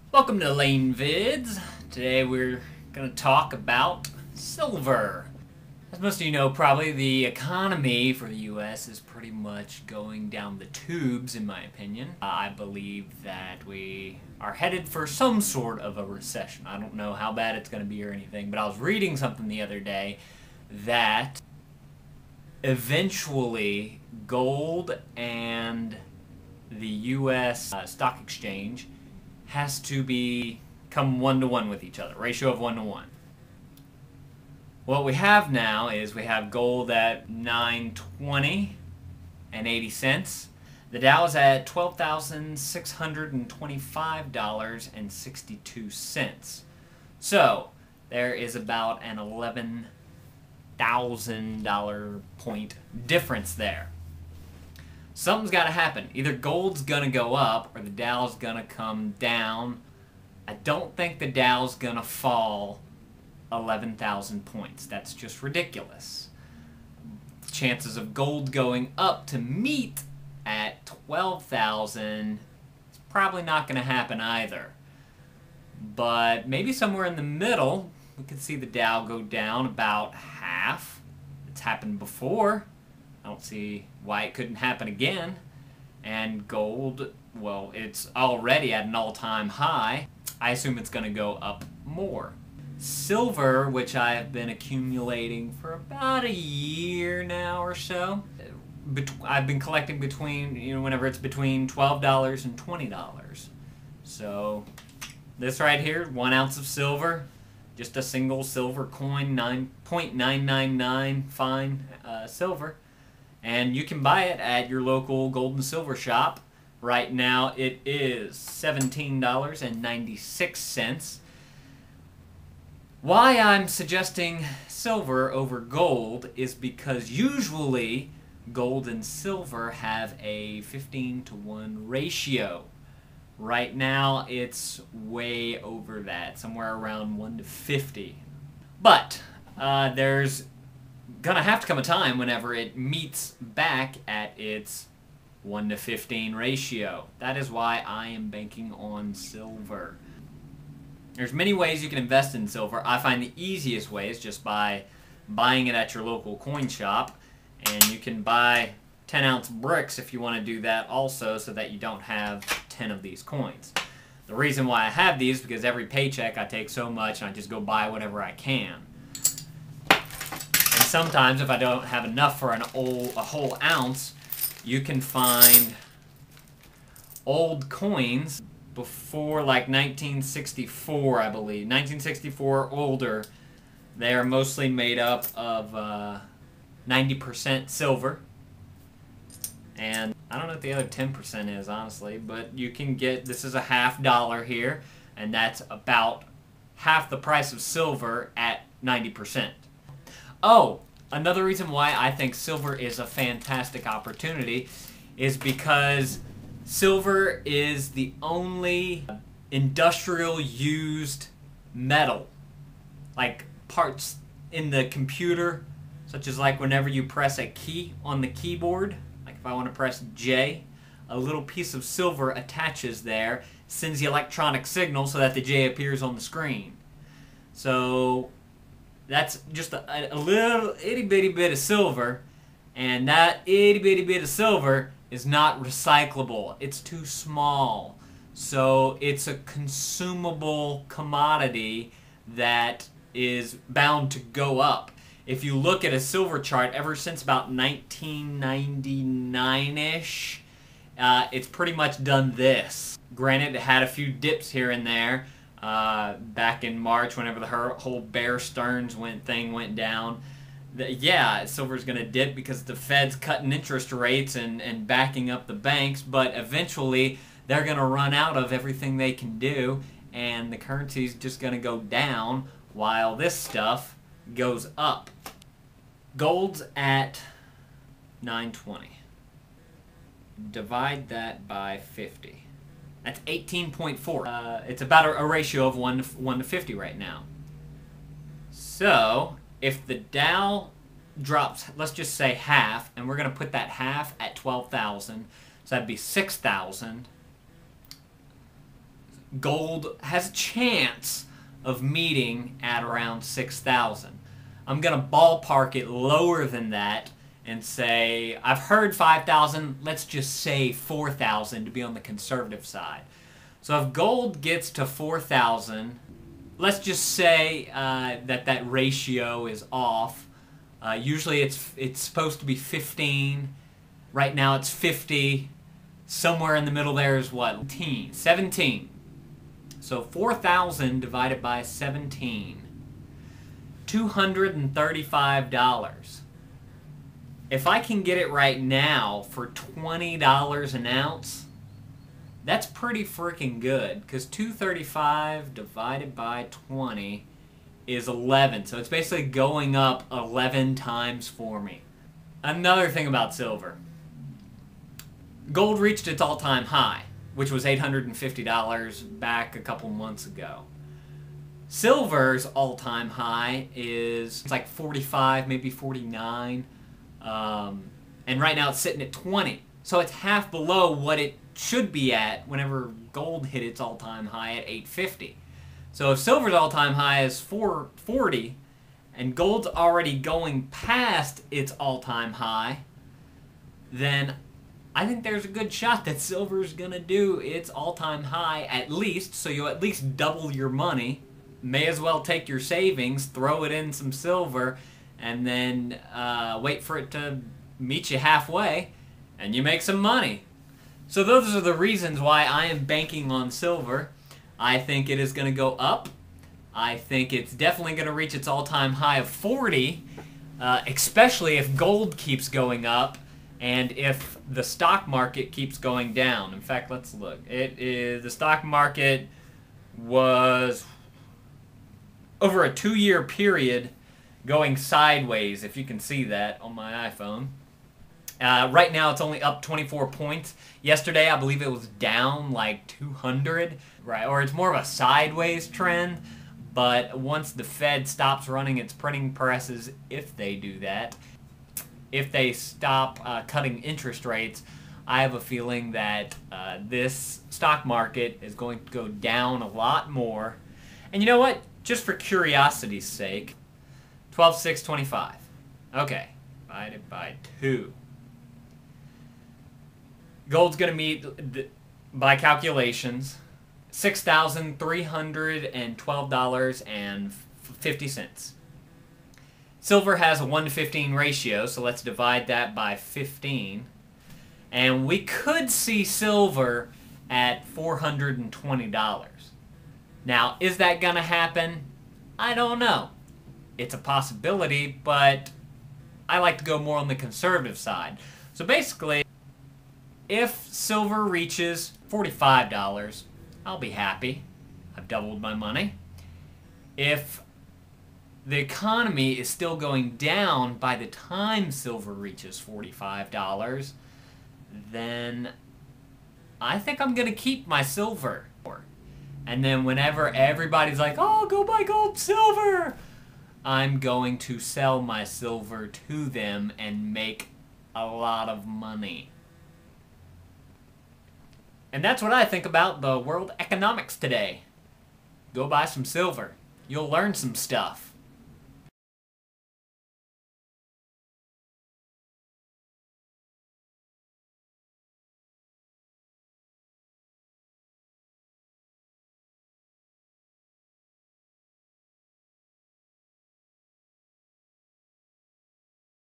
Welcome to LaneVids. Today we're going to talk about silver. As most of you know, probably the economy for the U.S. is pretty much going down the tubes, in my opinion. I believe that we are headed for some sort of a recession. I don't know how bad it's going to be or anything, but I was reading something the other day that eventually gold and the U.S. Stock exchange has to become 1-to-1 with each other, ratio of 1-to-1. What we have now is we have gold at $920 and 80 cents. The Dow is at $12,625 and 62 cents. So there is about an $11,000 point difference there. Something's got to happen. Either gold's going to go up or the Dow's going to come down. I don't think the Dow's going to fall 11,000 points. That's just ridiculous. Chances of gold going up to meet at 12,000 is probably not going to happen either. But maybe somewhere in the middle, we could see the Dow go down about half. It's happened before. I don't see why it couldn't happen again. And gold, well, it's already at an all-time high. I assume it's going to go up more. Silver, which I've been accumulating for about a year now or so. I've been collecting between, whenever it's between $12 and $20. So this right here, 1 ounce of silver, just a single silver coin, 9.999 fine silver. And you can buy it at your local gold and silver shop. Right now it is $17.96. Why I'm suggesting silver over gold is because usually gold and silver have a 15-to-1 ratio. Right now it's way over that, somewhere around 1-to-50. But there's gonna have to come a time whenever it meets back at its 1-to-15 ratio. That is why I am banking on silver. There's many ways you can invest in silver. I find the easiest way is just by buying it at your local coin shop, and you can buy 10-ounce bricks if you want to do that also, so that you don't have 10 of these coins. The reason why I have these is because every paycheck I take so much and I just go buy whatever I can. Sometimes, if I don't have enough for a whole ounce, you can find old coins before like 1964, I believe. 1964 older. They are mostly made up of 90% silver. And I don't know what the other 10% is, honestly, but you can get, this is a $50 here, and that's about half the price of silver at 90%. Oh, another reason why I think silver is a fantastic opportunity is because silver is the only industrial used metal. Like parts in the computer, such as like whenever you press a key on the keyboard, like if I want to press J, a little piece of silver attaches there, sends the electronic signal so that the J appears on the screen. So that's just a little itty-bitty bit of silver, and that itty-bitty bit of silver is not recyclable. It's too small. So it's a consumable commodity that is bound to go up. If you look at a silver chart ever since about 1999-ish, it's pretty much done this. Granted, it had a few dips here and there. Back in March, whenever the whole Bear Stearns thing went down, yeah, silver's going to dip because the Fed's cutting interest rates and backing up the banks, but eventually they're going to run out of everything they can do, and the currency's just going to go down while this stuff goes up. Gold's at $920. Divide that by 50. That's 18.4. It's about a ratio of 1 to 50 right now. So, if the Dow drops, let's just say half, and we're going to put that half at 12,000, so that'd be 6,000. gold has a chance of meeting at around 6,000. I'm going to ballpark it lower than that and say, I've heard 5,000, let's just say 4,000 to be on the conservative side. So if gold gets to 4,000, let's just say that ratio is off. Usually it's supposed to be 15. Right now it's 50. Somewhere in the middle there is what? 17. So 4,000 divided by 17. $235. If I can get it right now for $20 an ounce, that's pretty freaking good, because 235 divided by 20 is 11. So it's basically going up 11 times for me. Another thing about silver. Gold reached its all-time high, which was $850 back a couple months ago. Silver's all-time high is it's like 45, maybe 49. And right now it's sitting at 20. So it's half below what it should be at whenever gold hit its all-time high at 850. So if silver's all-time high is 440 and gold's already going past its all-time high, then I think there's a good shot that silver's going to do its all-time high at least, so you'll at least double your money. May as well take your savings, throw it in some silver, and then wait for it to meet you halfway, and you make some money. So those are the reasons why I am banking on silver. I think it is going to go up. I think it's definitely going to reach its all-time high of 40, especially if gold keeps going up and if the stock market keeps going down. In fact, let's look. The stock market was, over a 2-year period, going sideways, if you can see that on my iPhone. Right now it's only up 24 points. Yesterday I believe it was down like 200, right? Or it's more of a sideways trend. But once the Fed stops running its printing presses, if they do that, if they stop cutting interest rates, I have a feeling that this stock market is going to go down a lot more. And you know what? Just for curiosity's sake, 12,625. Okay, divided by 2. Gold's going to meet, by calculations, $6,312.50. Silver has a 1-to-15 ratio, so let's divide that by 15. And we could see silver at $420. Now, is that going to happen? I don't know. It's a possibility, but I like to go more on the conservative side. So basically, if silver reaches $45, I'll be happy. I've doubled my money. If the economy is still going down by the time silver reaches $45, then I think I'm going to keep my silver. And then whenever everybody's like, oh, go buy gold, silver, I'm going to sell my silver to them and make a lot of money. And that's what I think about the world economics today. Go buy some silver. You'll learn some stuff.